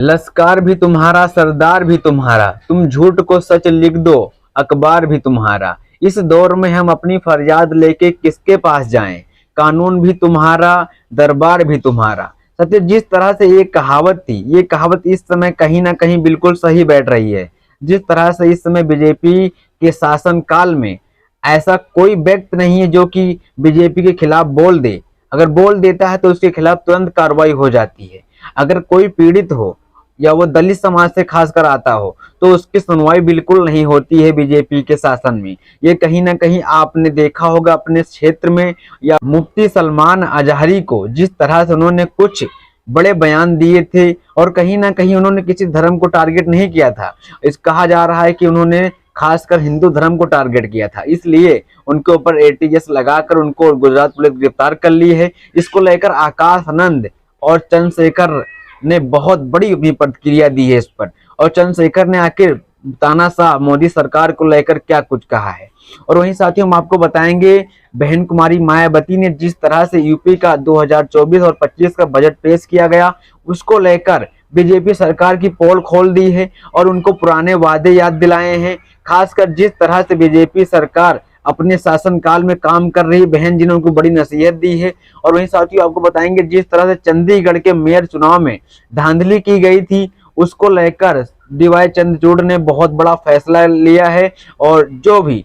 लश्कर भी तुम्हारा सरदार भी तुम्हारा, तुम झूठ को सच लिख दो, अखबार भी तुम्हारा। इस दौर में हम अपनी फरियाद लेके किसके पास जाएं, कानून भी तुम्हारा, दरबार भी तुम्हारा। सत्य, जिस तरह से ये कहावत थी, ये कहावत इस समय कहीं ना कहीं बिल्कुल सही बैठ रही है। जिस तरह से इस समय बीजेपी के शासन काल में ऐसा कोई व्यक्ति नहीं है जो कि बीजेपी के खिलाफ बोल दे। अगर बोल देता है तो उसके खिलाफ तुरंत कार्रवाई हो जाती है। अगर कोई पीड़ित हो या वो दलित समाज से खासकर आता हो तो उसकी सुनवाई बिल्कुल नहीं होती है बीजेपी के शासन में। ये कहीं ना कहीं आपने देखा होगा अपने क्षेत्र में। या मुफ्ती सलमान अजहरी को जिस तरह से उन्होंने कुछ बड़े बयान दिए थे और कहीं ना कहीं उन्होंने किसी धर्म को टारगेट नहीं किया था। इस कहा जा रहा है कि उन्होंने खासकर हिंदू धर्म को टारगेट किया था, इसलिए उनके ऊपर एटीएस लगाकर उनको गुजरात पुलिस गिरफ्तार कर ली है। इसको लेकर आकाश आनंद और चंद्रशेखर ने बहुत बड़ी अपनी प्रतिक्रिया दी है इस पर। और चंद्रशेखर ने आखिर तानाशाह मोदी सरकार को लेकर क्या कुछ कहा है। और वहीं साथियों हम आपको बताएंगे बहन कुमारी मायावती ने जिस तरह से यूपी का 2024 और 25 का बजट पेश किया गया, उसको लेकर बीजेपी सरकार की पोल खोल दी है और उनको पुराने वादे याद दिलाए हैं। खासकर जिस तरह से बीजेपी सरकार अपने शासनकाल में काम कर रही बहन जी ने उनको बड़ी नसीहत दी है। और वहीं साथियों आपको बताएंगे जिस तरह से चंडीगढ़ के मेयर चुनाव में धांधली की गई थी, उसको लेकर डीवाई चंद्रचूड़ ने बहुत बड़ा फैसला लिया है और जो भी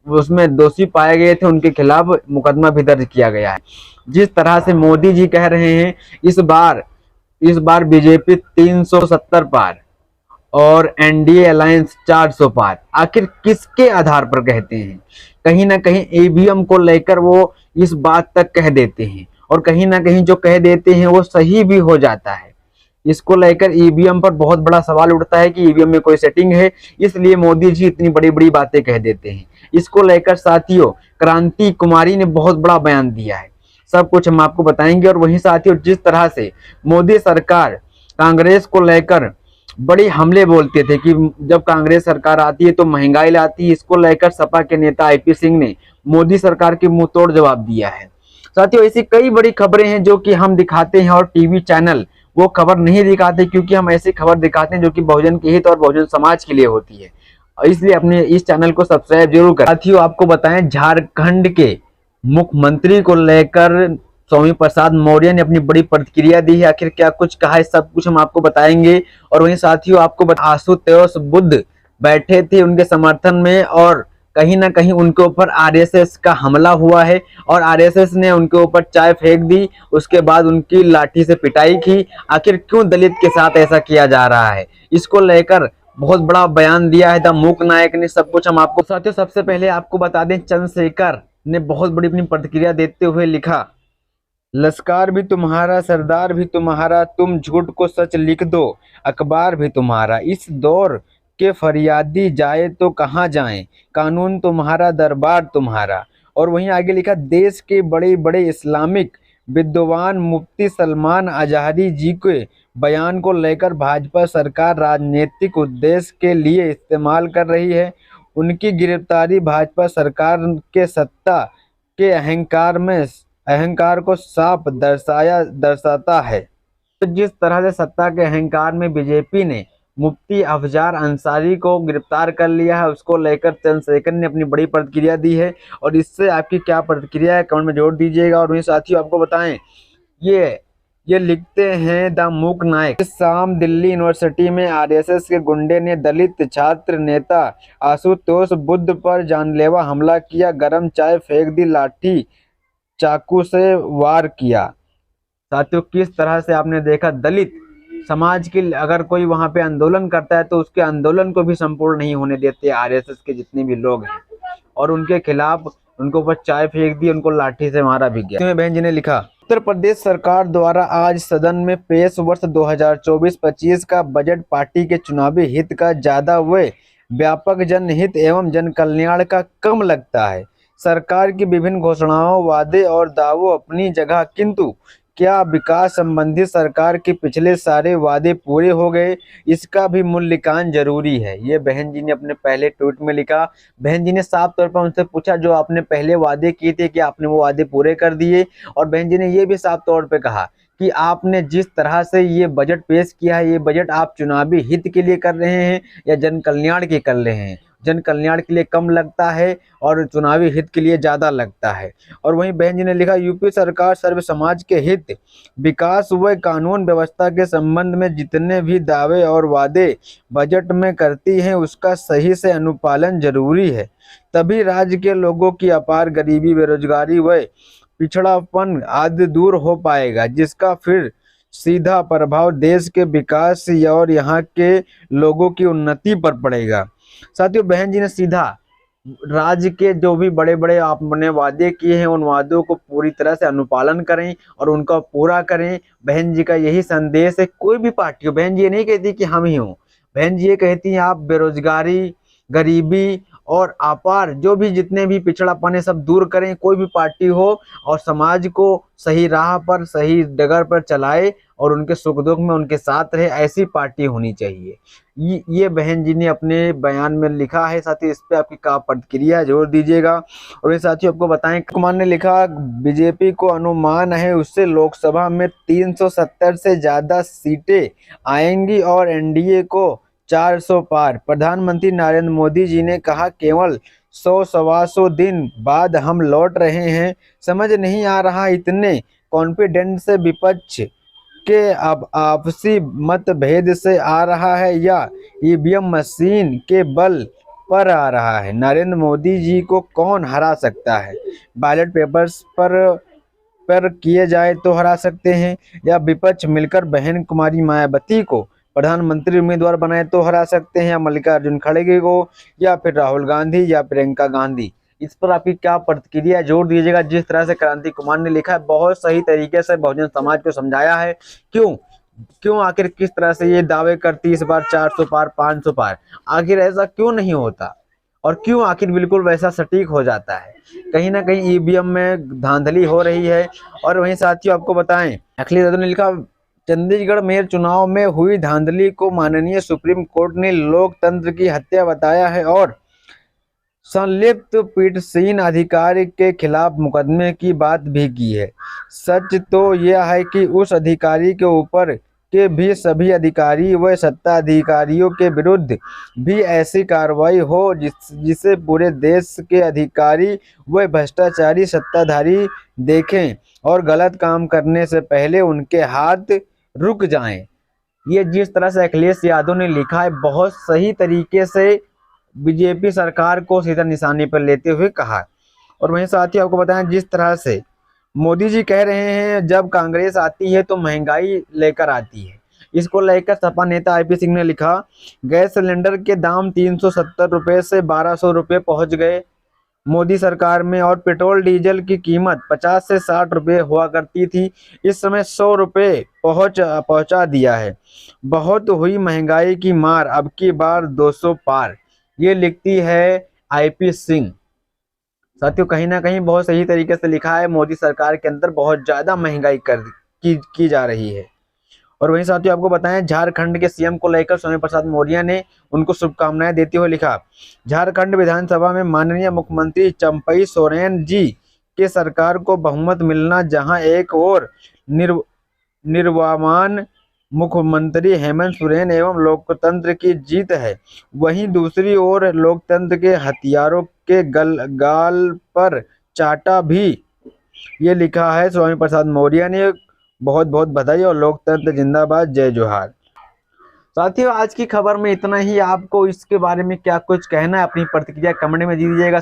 उसमें दोषी पाए गए थे उनके खिलाफ मुकदमा भी दर्ज किया गया है। जिस तरह से मोदी जी कह रहे हैं इस बार बीजेपी 370 पार और एनडीए अलायंस 400 पार। आखिर किसके आधार पर कहते हैं? कहीं ना कहीं ईवीएम को लेकर वो इस बात तक कह देते हैं और कहीं ना कहीं जो कह देते हैं वो सही भी हो जाता है। इसको लेकर ईवीएम पर बहुत बड़ा सवाल उठता है कि ईवीएम में कोई सेटिंग है, इसलिए मोदी जी इतनी बड़ी बड़ी बातें कह देते हैं। इसको लेकर साथियों क्रांति कुमारी ने बहुत बड़ा बयान दिया है, सब कुछ हम आपको बताएंगे। और वहीं साथियों जिस तरह से मोदी सरकार कांग्रेस को लेकर बड़ी हमले बोलते थे कि जब कांग्रेस सरकार आती है तो महंगाई लाती है, इसको लेकर सपा के नेता आईपी सिंह ने मोदी सरकार के मुंह तोड़ जवाब दिया है। साथियों ऐसी कई बड़ी खबरें हैं जो कि हम दिखाते हैं और टीवी चैनल वो खबर नहीं दिखाते, क्योंकि हम ऐसी खबर दिखाते हैं जो कि बहुजन के हित और बहुजन समाज के लिए होती है। इसलिए अपने इस चैनल को सब्सक्राइब जरूर करें। साथियों आपको बताएं झारखंड के मुख्यमंत्री को लेकर स्वामी प्रसाद मौर्य ने अपनी बड़ी प्रतिक्रिया दी है। आखिर क्या कुछ कहा है सब कुछ हम आपको बताएंगे। और वहीं साथियों आपको आशुतोष बुद्ध बैठे थे उनके समर्थन में और कहीं ना कहीं उनके ऊपर आरएसएस का हमला हुआ है और आरएसएस ने उनके ऊपर चाय फेंक दी, उसके बाद उनकी लाठी से पिटाई की। आखिर क्यों दलित के साथ ऐसा किया जा रहा है, इसको लेकर बहुत बड़ा बयान दिया है द मूक नायक ने। सब कुछ हम आपको साथियों सबसे पहले आपको बता दें चंद्रशेखर ने बहुत बड़ी अपनी प्रतिक्रिया देते हुए लिखा, लश्कर भी तुम्हारा सरदार भी तुम्हारा, तुम झूठ को सच लिख दो, अखबार भी तुम्हारा। इस दौर के फरियादी जाए तो कहाँ जाएं, कानून तुम्हारा, दरबार तुम्हारा। और वहीं आगे लिखा, देश के बड़े बड़े इस्लामिक विद्वान मुफ्ती सलमान अजहरी जी के बयान को लेकर भाजपा सरकार राजनीतिक उद्देश्य के लिए इस्तेमाल कर रही है। उनकी गिरफ्तारी भाजपा सरकार के सत्ता के अहंकार को साफ दर्शाता है। तो जिस तरह से सत्ता के अहंकार में बीजेपी ने मुफ्ती अफजार अंसारी को गिरफ्तार कर लिया है, उसको लेकर चंद्रशेखर ने अपनी बड़ी प्रतिक्रिया दी है। और इससे आपकी क्या प्रतिक्रिया है कमेंट में जोड़ दीजिएगा। और वहीं साथियों आपको बताएं ये लिखते हैं द मूक नायक, इस शाम दिल्ली यूनिवर्सिटी में आरएसएस के गुंडे ने दलित छात्र नेता आशुतोष बुद्ध पर जानलेवा हमला किया, गरम चाय फेंक दी, लाठी चाकू से वार किया। साथियों किस तरह से आपने देखा दलित समाज के अगर कोई वहां पे आंदोलन करता है तो उसके आंदोलन को भी संपूर्ण नहीं होने देते आरएसएस के जितने भी लोग हैं और उनके खिलाफ उनको ऊपर चाय फेंक दी, उनको लाठी से मारा भी गया। बहन जी ने लिखा, उत्तर प्रदेश सरकार द्वारा आज सदन में पेश वर्ष 2024-25 का बजट पार्टी के चुनावी हित का ज्यादा व व्यापक जनहित एवं जन कल्याण का कम लगता है। सरकार की विभिन्न घोषणाओं, वादे और दावों अपनी जगह, किंतु क्या विकास संबंधी सरकार के पिछले सारे वादे पूरे हो गए, इसका भी मूल्यांकन जरूरी है। ये बहन जी ने अपने पहले ट्वीट में लिखा। बहन जी ने साफ तौर पर उनसे पूछा जो आपने पहले वादे किए थे कि आपने वो वादे पूरे कर दिए। और बहन जी ने ये भी साफ तौर पे कहा कि आपने जिस तरह से ये बजट पेश किया है, ये बजट आप चुनावी हित के लिए कर रहे हैं या जन कल्याण के कर रहे हैं। जन कल्याण के लिए कम लगता है और चुनावी हित के लिए ज़्यादा लगता है। और वहीं बहन जी ने लिखा, यूपी सरकार सर्व समाज के हित, विकास व कानून व्यवस्था के संबंध में जितने भी दावे और वादे बजट में करती है उसका सही से अनुपालन जरूरी है, तभी राज्य के लोगों की अपार गरीबी, बेरोजगारी व पिछड़ापन आदि दूर हो पाएगा, जिसका फिर सीधा प्रभाव देश के विकास और यहाँ के लोगों की उन्नति पर पड़ेगा। साथियों, बहन जी ने सीधा राज्य के जो भी बड़े बड़े आपने वादे किए हैं उन वादों को पूरी तरह से अनुपालन करें और उनका पूरा करें। बहन जी का यही संदेश है। कोई भी पार्टी हो, बहन जी ये नहीं कहती कि हम ही हों, बहन जी ये कहती हैं आप बेरोजगारी, गरीबी और अपार जो भी जितने भी पिछड़ापन है सब दूर करें। कोई भी पार्टी हो और समाज को सही राह पर, सही डगर पर चलाए और उनके सुख दुख में उनके साथ रहे, ऐसी पार्टी होनी चाहिए। ये बहन जी ने अपने बयान में लिखा है। साथ ही इस पे आपकी क्या प्रतिक्रिया है जरूर दीजिएगा। और ये साथियों आपको बताएं, कुमार ने लिखा, बीजेपी को अनुमान है उससे लोकसभा में 370 से ज्यादा सीटें आएंगी और एनडीए को 400 पार। प्रधानमंत्री नरेंद्र मोदी जी ने कहा, केवल 100-125 दिन बाद हम लौट रहे हैं। समझ नहीं आ रहा इतने कॉन्फिडेंट से विपक्ष के अब आपसी मतभेद से आ रहा है या ईवीएम मशीन के बल पर आ रहा है। नरेंद्र मोदी जी को कौन हरा सकता है? बैलेट पेपर्स पर किए जाए तो हरा सकते हैं, या विपक्ष मिलकर बहन कुमारी मायावती को प्रधानमंत्री उम्मीदवार बनाए तो हरा सकते हैं, या मल्लिकार्जुन खड़गे को, या फिर राहुल गांधी या प्रियंका गांधी। इस पर आपकी क्या प्रतिक्रिया है जोर दीजिएगा। जिस तरह से क्रांति कुमार ने लिखा है, बहुत सही तरीके से बहुजन समाज को समझाया है। क्यों आखिर किस तरह से ये दावे करती इस बार 400 पार, 500 पार, आखिर ऐसा क्यों नहीं होता और क्यों आखिर बिल्कुल वैसा सटीक हो जाता है? कहीं ना कहीं ईवीएम में धांधली हो रही है। और वहीं साथियों आपको बताएं, अखिलेश यादव ने लिखा, चंडीगढ़ मेयर चुनाव में हुई धांधली को माननीय सुप्रीम कोर्ट ने लोकतंत्र की हत्या बताया है और संलिप्त पीठासीन अधिकारी के खिलाफ मुकदमे की बात भी की है। सच तो यह है कि उस अधिकारी के ऊपर के भी सभी अधिकारी व सत्ता अधिकारियों के विरुद्ध भी ऐसी कार्रवाई हो जिसे पूरे देश के अधिकारी व भ्रष्टाचारी सत्ताधारी देखें और गलत काम करने से पहले उनके हाथ रुक जाएं। ये जिस तरह से अखिलेश यादव ने लिखा है, बहुत सही तरीके से बीजेपी सरकार को सीधा निशाने पर लेते हुए कहा। और वहीं साथ ही आपको बताएं, जिस तरह से मोदी जी कह रहे हैं जब कांग्रेस आती है तो महंगाई लेकर आती है, इसको लेकर सपा नेता आईपी सिंह ने लिखा, गैस सिलेंडर के दाम 370 रुपए से 1200 रुपए पहुंच गए मोदी सरकार में, और पेट्रोल डीजल की कीमत 50 से 60 रुपए हुआ करती थी, इस समय 100 रुपए पहुंचा दिया है। बहुत हुई महंगाई की मार, अब की बार 200 पार। ये लिखती है आईपी सिंह। साथियों, कहीं ना कहीं बहुत सही तरीके से लिखा है। मोदी सरकार के अंदर बहुत ज्यादा महंगाई की जा रही है। और वहीं साथियों आपको बताएं, झारखंड के सीएम को लेकर स्वामी प्रसाद मौर्य ने उनको शुभकामनाएं देते हुए लिखा, झारखंड विधानसभा में माननीय मुख्यमंत्री चंपई सोरेन जी के सरकार को बहुमत मिलना, जहां एक और निर्वामान मुख्यमंत्री हेमंत सोरेन एवं लोकतंत्र की जीत है, वहीं दूसरी ओर लोकतंत्र के हथियारों के गाल पर चाटा भी। ये लिखा है स्वामी प्रसाद मौर्य ने। बहुत बहुत बधाई और लोकतंत्र जिंदाबाद, जय जोहार। साथियों, आज की खबर में इतना ही। आपको इसके बारे में क्या कुछ कहना है, अपनी प्रतिक्रिया कमेंट में दीजिएगा।